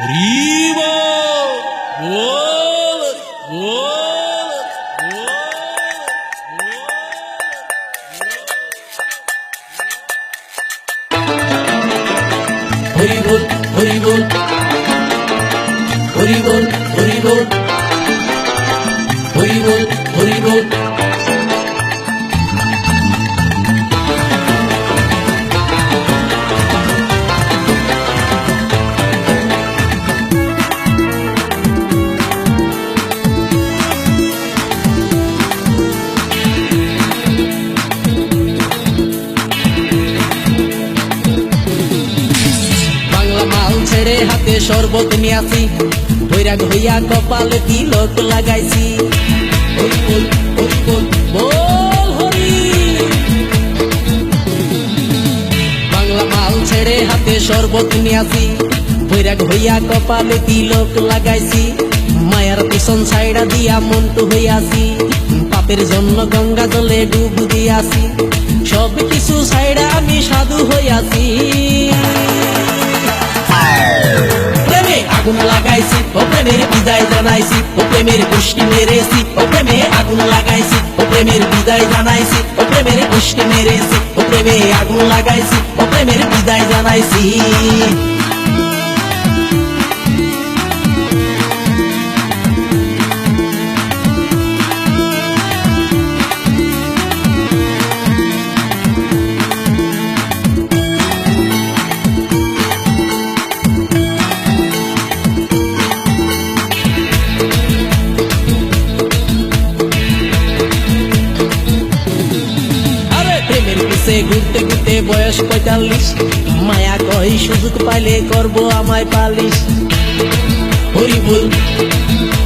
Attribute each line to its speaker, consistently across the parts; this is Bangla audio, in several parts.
Speaker 1: হরিবল বল বল হরিবল হরিবল হরিবল হরিবল হরিবল হরিবল ছেড়ে হাতে শরবত নিয়াছি বৈরাগ হইয়া কপালে তিলক লাগাইছি হরি বল হরি বল বল হরি বাংলা মাল ছেড়ে হাতে শরবত নিয়াছি বৈরাগ হইয়া কপালে তিলক লাগাইছি মায়ার পিছন ছাইড়া দিয়া মন্টু হইয়াছি পাপের জন্য গঙ্গা জলে ডুব দিয়াছি সব কিছু ছাইড়া আমি সাধু হইয়াছি আগুন লাগাইছি ও প্রেমের বিদায় জানাইছি ও প্রেমের গোষ্ঠী মেরেছি ও প্রেমে আগুন লাগাইছি ও প্রেমের বিদায় জানাইছি ও প্রেমের গোষ্ঠী মেরেছি ও প্রেমে আগুন লাগাইছি ও প্রেমের বিদায় জানাইছি ঘুরতে ঘুরতে বয়স ৪৫ মায়া কই সুযোগ পাইলে করব আমায় পালিশ হরি বল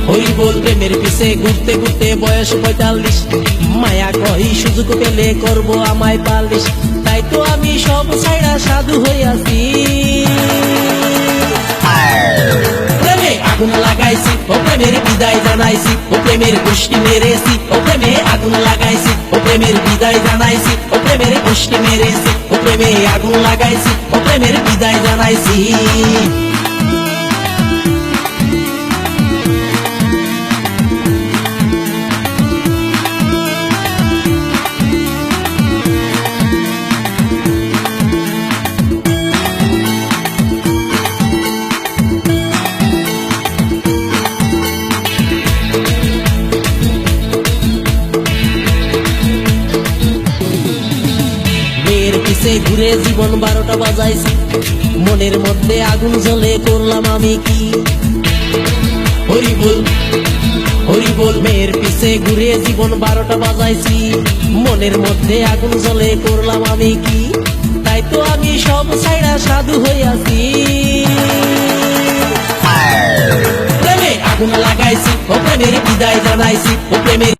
Speaker 1: হরি বল প্রেমের পিছে ঘুরতে ঘুরতে বয়স ৪৫ মায়া কই সুযোগ পেলে করব আমায় পালিশ তাই তো আমি সব ছাইড়া সাধু হইয়াছি প্রেমে আগুন লাগাইছি ও প্রেমের বিদায় জানাইছি ও প্রেমের গোষ্ঠী মেরেছি ও প্রেমে আগুন লাগাইছি ও প্রেমের বিদায় জানাইছি ও প্রেমের গোষ্ঠী মেরেছি ও প্রেমে আগুন লাগাইছি ও প্রেমের বিদায় জানাইছি ঘুরে জীবন ১২টা বাজাইছি মনের মধ্যে আগুন জ্বলে করলাম আমি কি হরি বল হরি বল মেয়ের পিছে ঘুরে জীবন ১২টা বাজাইছি মনের মধ্যে আগুন জ্বলে করলাম আমি কি তাই তো আমি সব ছাইড়া সাধু হইয়াছি প্রেমে আগুন লাগাইছি ও প্রেমের বিদায় জানাইছি ও প্রেমের